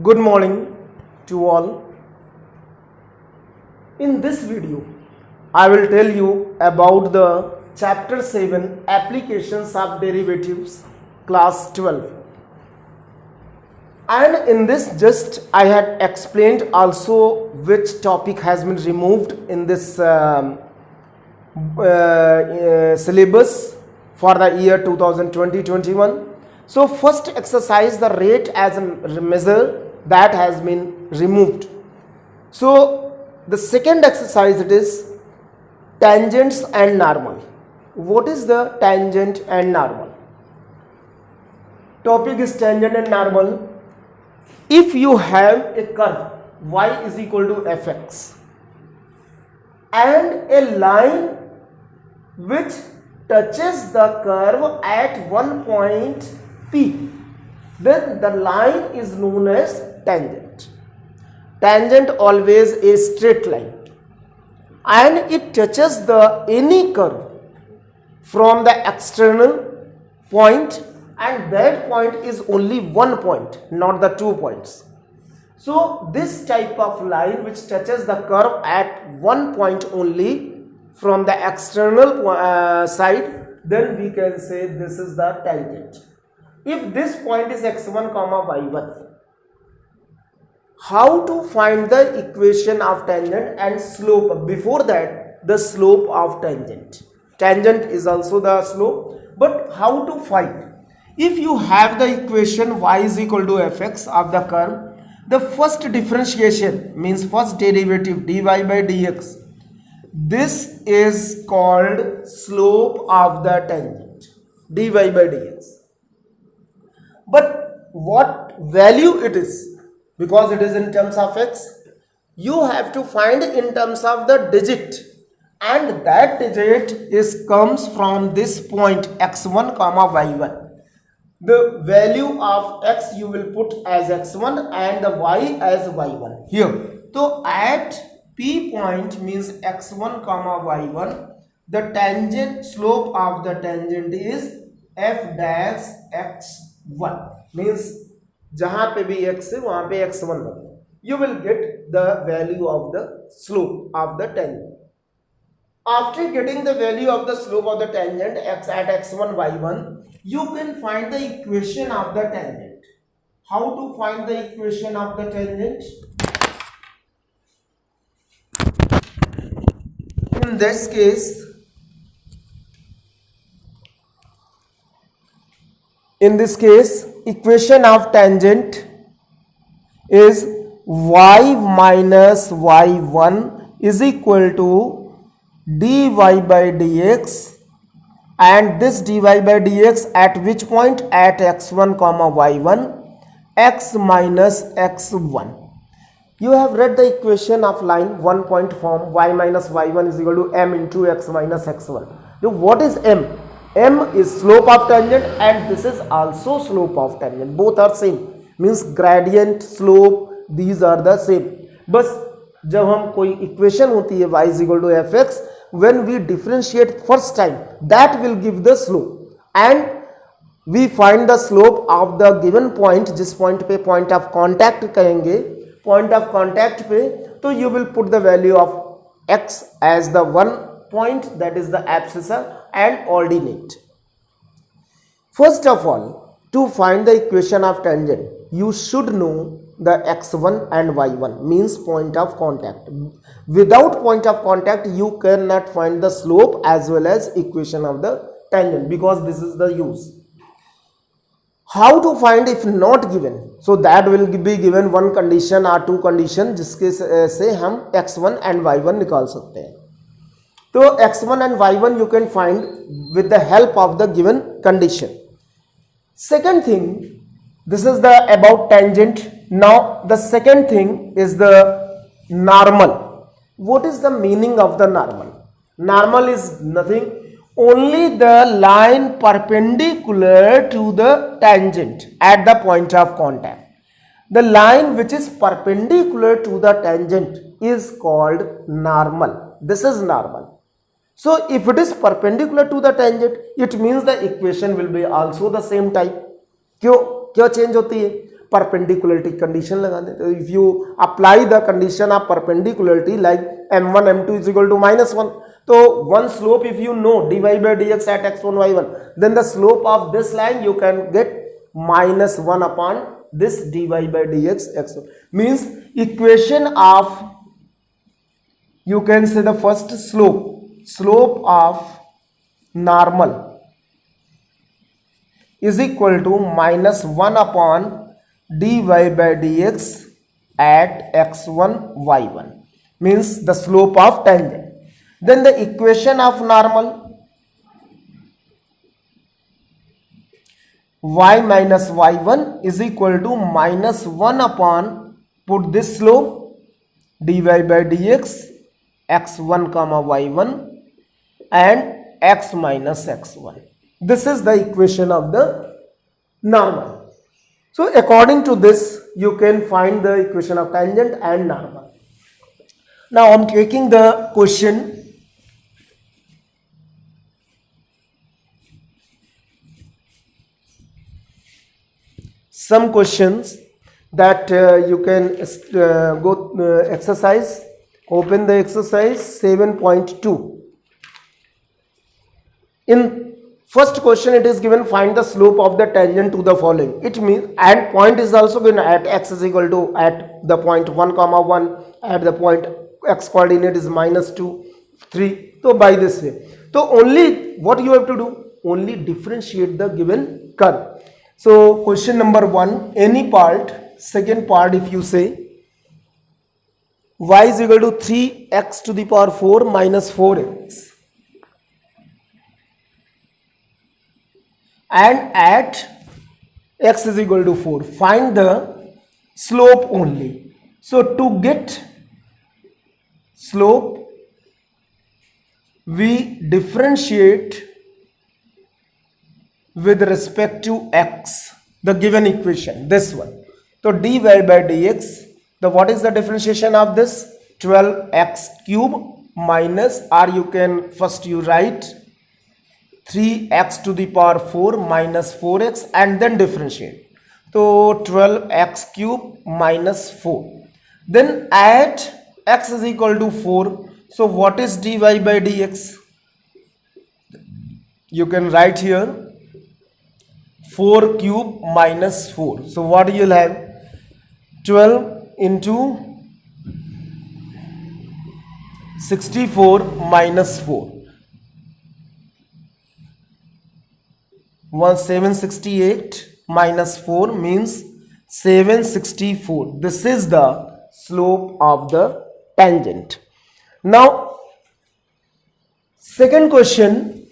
Good morning to all. In this video, I will tell you about the chapter 7 applications of derivatives class 12. And in this just I had explained also which topic has been removed in this syllabus for the year 2020-21. So first exercise, the rate as a measure, that has been removed. So the second exercise, it is tangents and normal. What is the tangent and normal? Topic is tangent and normal. If you have a curve y is equal to fx and a line which touches the curve at one point P, then the line is known as tangent. Tangent always a straight line and it touches the any curve from the external point, and that point is only one point, not the 2 points. So this type of line which touches the curve at one point only from the external side, then we can say this is the tangent. If this point is x1 comma y1, how to find the equation of tangent and slope? Before that, the slope of tangent. Tangent is also the slope, but how to find? If you have the equation y is equal to fx of the curve, the first differentiation means first derivative dy by dx. This is called slope of the tangent, dy by dx. But what value it is? Because it is in terms of x, you have to find in terms of the digit, and that digit comes from this point x1 comma y1. The value of x you will put as x1 and the y as y1 here. So at P point means x1 comma y1, the tangent slope of the tangent is f dash x1, means जहां पे भी x है वहां पे x1 रखो, you will get the value of the slope of the tangent. After getting the value of the slope of the tangent x at x1 y1, you can find the equation of the tangent. How to find the equation of the tangent? In this case, equation of tangent is y minus y1 is equal to dy by dx, and this dy by dx at which point? At x1 comma y1, x minus x1. You have read the equation of line one point form, y minus y1 is equal to m into x minus x1. So what is m? M is slope of tangent and this is also slope of tangent. Both are same, means gradient, slope, these are the same. बस जब हम कोई equation होती है y is equal to fx, when we differentiate first time, that will give the slope, and we find the slope of the given point. जिस point पे point of contact कहेंगे, point of contact पे, तो you will put the value of x as the one point, that is the abscissa and ordinate. First of all, to find the equation of tangent, you should know the x1 and y1, means point of contact. Without point of contact, you cannot find the slope as well as equation of the tangent, because this is the use. How to find if not given? So that will be given one condition or two condition जिसके से हम x1 and y1 निकाल सकते हैं. So x1 and y1 you can find with the help of the given condition. Second thing, this is the about tangent. Now the second thing is the normal. What is the meaning of the normal? Normal is nothing, only the line perpendicular to the tangent at the point of contact. The line which is perpendicular to the tangent is called normal. This is normal. So if it is perpendicular to the tangent, it means the equation will be also the same type. क्यों change होती है? Perpendicularity condition लगा दें. तो if you apply the condition of perpendicularity like m1 m2 is equal to -1, so one slope if you know dy by dx at x1 y1, then the slope of this line you can get -1 upon this dy by dx x1, means equation of, you can say the first slope of normal is equal to -1 upon dy by dx at x1 y1, means the slope of tangent. Then the equation of normal, y minus y1 is equal to -1 upon, put this slope, dy by dx x1 comma y1 and x minus x1. This is the equation of the normal. So according to this you can find the equation of tangent and normal. Now I am taking the question. Some questions that you can go exercise. Open the exercise 7.2. In first question it is given, find the slope of the tangent to the following. It means, and point is also given at x is equal to, at the point 1 comma 1, at the point x coordinate is -2 3. So by this way, so only what you have to do, only differentiate the given curve. So question number 1, any part, second part, if you say y is equal to 3x to the power 4 minus 4x, and at x is equal to 4, find the slope only. So to get slope we differentiate with respect to x, the given equation, this one. So dy by dx, the what is the differentiation of this? 12x cube minus, or you can first you write 3x to the power 4 minus 4x and then differentiate. So 12x cube minus 4. Then at x is equal to 4. So what is dy by dx? You can write here 4 cube minus 4. So what you will have? 12 into 64 minus 4. 768 minus 4 means 764. This is the slope of the tangent. Now second question,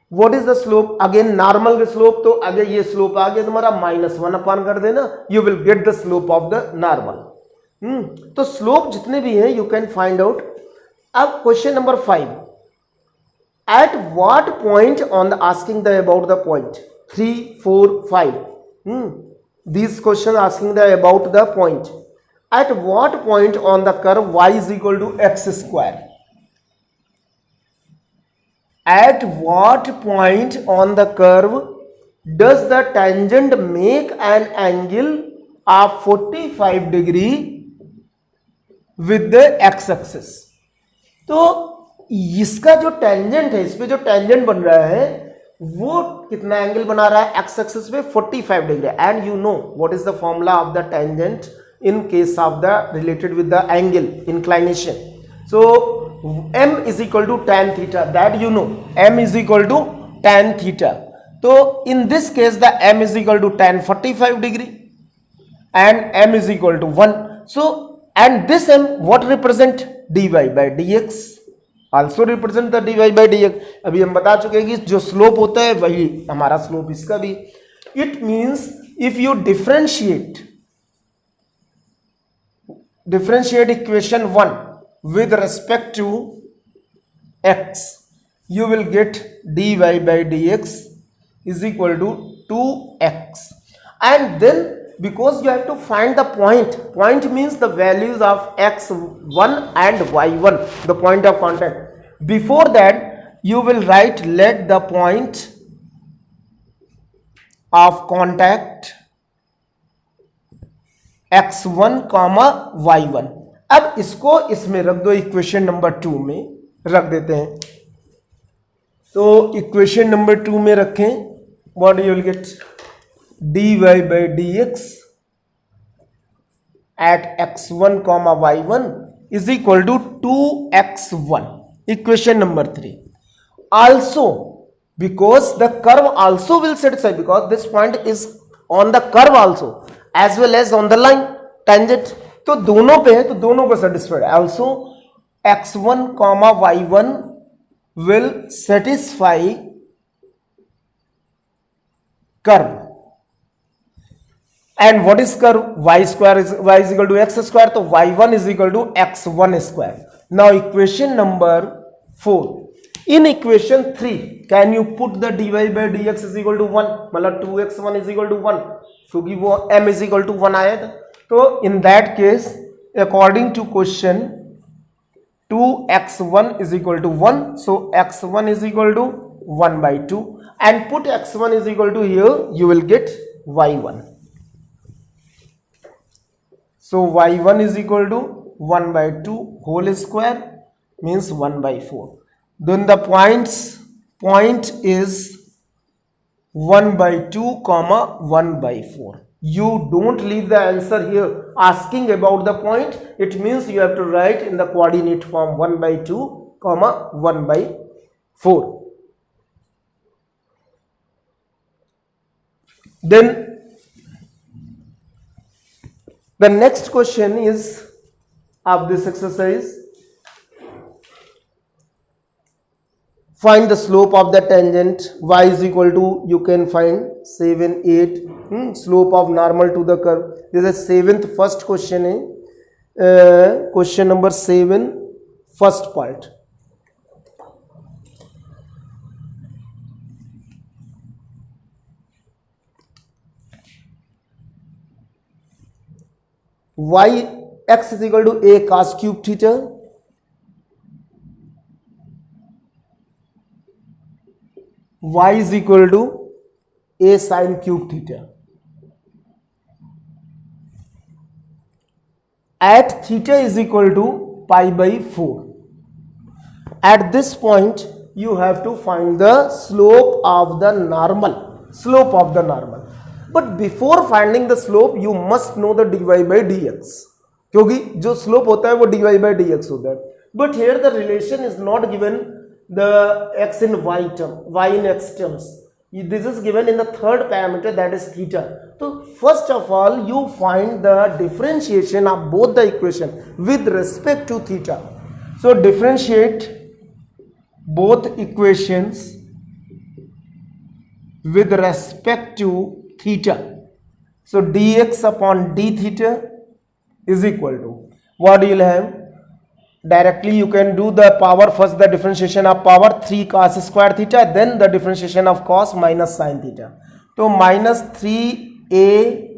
what is the slope? Again normal का slope, तो अगर ये slope आ गया तुम्हारा -1 अपान कर देना, you will get the slope of the normal. तो slope जितने भी हैं you can find out. अब question number 5, at what point on the, asking the about the point 3 4 5, these questions asking the about the point, at what point on the curve y is equal to x square, at what point on the curve does the tangent make an angle of 45 degree with the x axis. तो इसका जो tangent है, इस पे जो tangent बन रहा है वो कितना एंगल बना रहा है? एक्स एक्सिस पे 45 degree. And you know what is the formula of the tangent in case of the related with the angle inclination. So m is equal to tan theta, that you know, m is equal to tan theta. So in this case the m is equal to tan 45 degree and m is equal to 1. So and this m what represent? dy by dx, also represent the dy by dx. अभी हम बता चुके हैं कि जो slope होता है वही हमारा स्लोप इसका भी. It means if you differentiate equation 1 with respect to x, you will get dy by dx is equal to 2x. And then because you have to find the point means the values of x1 and y1, the point of contact. Before that you will write, let the point of contact x1 comma y1। अब इसको इसमें रख दो, equation number 2 में रख देते हैं। तो इक्वेशन नंबर 2 में रखें, what you will get, dy by dx at x1 comma y1 is equal to 2x1, equation number 3. Also, because the curve also will satisfy, because this point is on the curve also as well as on the line tangent, तो दोनों पे है, तो दोनों को satisfied. Also x1 comma y1 will satisfy curve. And what is curve? Y square is y is equal to x square, तो y1 is equal to x1 square. Now equation number 4. In equation 3, can you put the dy by dx is equal to 1? मतलब 2x1 is equal to 1, क्योंकि वो m is equal to 1 आया था। तो in that case, according to question, 2x1 is equal to 1, so x1 is equal to 1 by 2, and put x1 is equal to here, you will get y1. So y1 is equal to 1 by 2 whole square, means 1 by 4. Then the point is 1 by 2 comma 1 by 4. You don't leave the answer here asking about the point. It means you have to write in the coordinate form 1 by 2 comma 1 by 4. Then the next question is of this exercise. Find the slope of the tangent y is equal to, you can find 7, 8, slope of normal to the curve. This is 7th first question है, question number 7, first part. y x is equal to a cos cube theta, y is equal to a sin cube theta. At theta is equal to pi by 4. At this point, you have to find the slope of the normal. But before finding the slope, you must know the dy by dx, क्योंकि जो slope होता है वो dy by dx होता है. But here the relation is not given the x in y term, y in x terms. This is given in the third parameter, that is theta. So first of all, you find the differentiation of both the equation with respect to theta. So differentiate both equations with respect to theta. So dx upon d theta is equal to, what you will have, directly you can do the power, first the differentiation of power 3 cos square theta, then the differentiation of cos minus sin theta. So minus 3a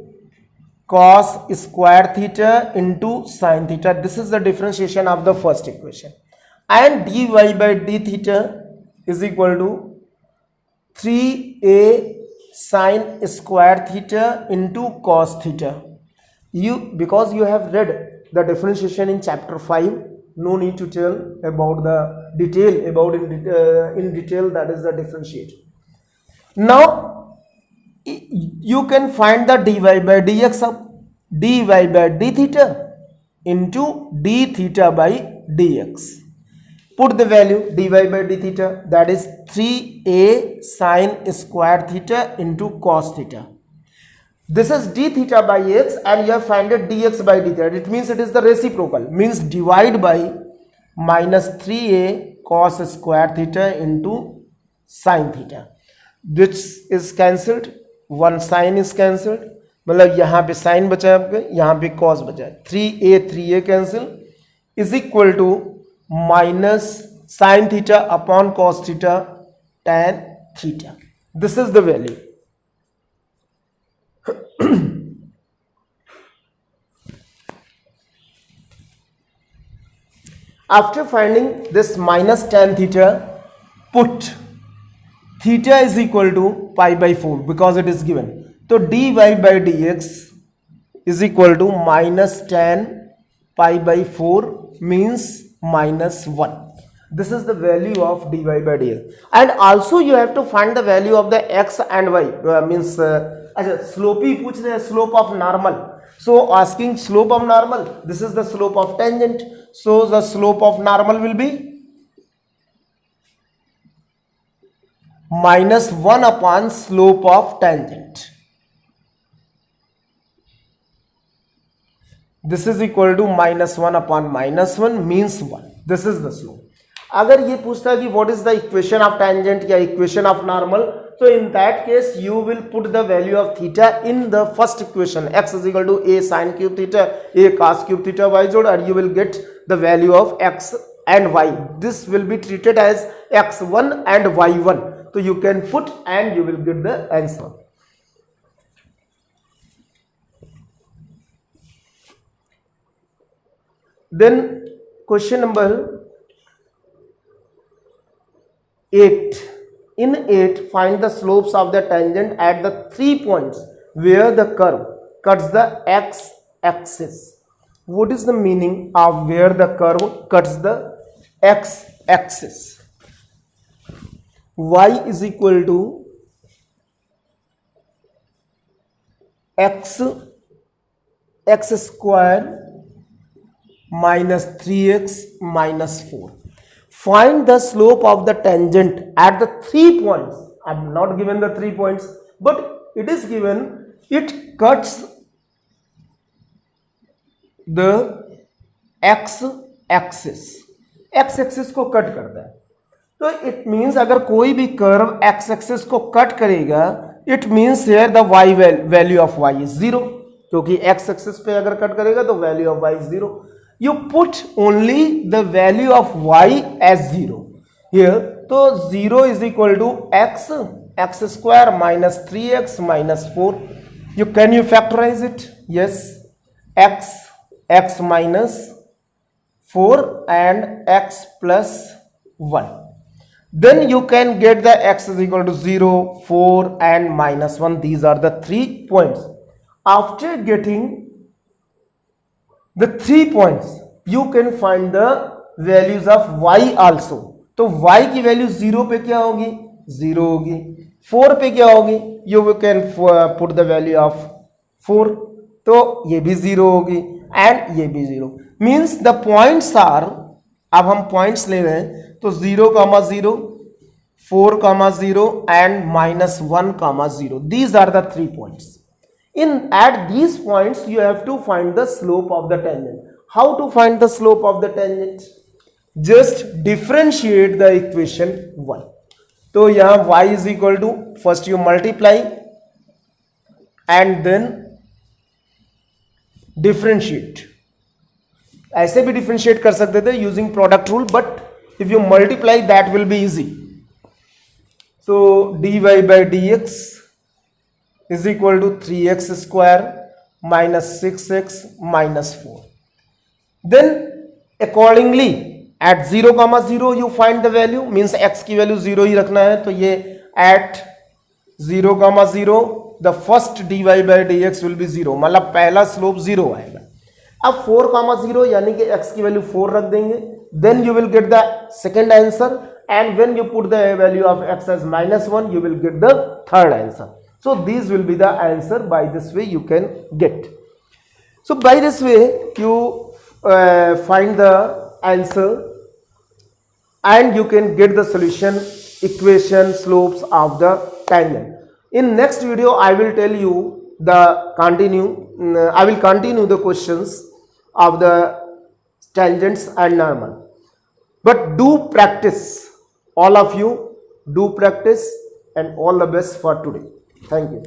cos square theta into sin theta, this is the differentiation of the first equation, and dy by d theta is equal to 3a sin square theta into cos theta. Because you have read the differentiation in chapter 5, no need to tell about the detail, about in detail, that is the differentiate. Now you can find the dy by dx of dy by d theta into d theta by dx. Put the value dy by d theta, that is 3a sin square theta into cos theta. This is d theta by x, and you have found it dx by d theta. It means it is the reciprocal, means divide by minus 3a cos square theta into sin theta. This is cancelled, one sin is cancelled, मतलब यहाँ पे sin बचा है आपके, यहाँ पे cos बचा है, 3a cancel is equal to minus sin theta upon cos theta tan theta. This is the value. After finding this minus tan theta, put theta is equal to pi by 4 because it is given. So dy by dx is equal to minus tan pi by 4 means minus 1. This is the value of dy by dx. And also you have to find the value of the x and y. Means slope ही पूछ रहे हैं, slope of normal. So asking slope of normal, this is the slope of tangent. So the slope of normal will be minus 1 upon slope of tangent. This is equal to minus 1 upon minus 1 means 1. This is the slope. अगर ये पूछता है कि what is the equation of tangent या equation of normal, so in that case you will put the value of theta in the first equation. X is equal to a sin cube theta, a cos cube theta y z, and you will get the value of x and y. This will be treated as x1 and y1. So you can put and you will get the answer. Then question number 8. In 8, find the slopes of the tangent at the 3 points where the curve cuts the x-axis. What is the meaning of where the curve cuts the x-axis? Y is equal to x square minus 3x minus 4. Find the slope of the tangent at the 3 points. I am not given the 3 points, but it is given it cuts the x-axis. x-axis को cut करता है. तो it means अगर कोई भी curve x-axis को cut करेगा, it means here the y value of y is 0, क्योंकि x-axis पे अगर कट करेगा तो value of y is 0. You put only the value of y as 0 here. So 0 is equal to x square minus 3x minus 4. Can you factorize it? Yes, x minus 4 and x plus 1. Then you can get the x is equal to 0, 4 and minus 1. These are the 3 points. After getting the 3 points, you can find the values of y also. तो y की value 0 पे क्या होगी? 0 होगी. 4 पे क्या होगी? You can put the value of 4. तो ये भी 0 होगी and ये भी 0. Means the points are, अब हम points ले रहे हैं तो 0, 0, 4, 0 and minus 1, 0. These are the 3 points. At these points you have to find the slope of the tangent. How to find the slope of the tangent? Just differentiate the equation 1. तो यहाँ y is equal to, first you multiply and then differentiate. ऐसे भी differentiate कर सकते थे using product rule, but if you multiply that will be easy. So dy by dx is equal to 3x square minus 6x minus 4. Then accordingly at 0, 0 you find the value, means x की value 0 ही रखना है. तो ये at 0, 0 the first dy by dx will be 0, मतलब पहला slope 0 आएगा. अब 4, 0 यानी कि x की value 4 रख देंगे. Then you will get the second answer, and when you put the value of x as minus 1 you will get the third answer. So these will be the answer. By this way you can get. So by this way you find the answer and you can get the solution, equation, slopes of the tangent. In next video I will tell you the I will continue the questions of the tangents and normal. But do practice, all of you do practice, and all the best for today. Thank you.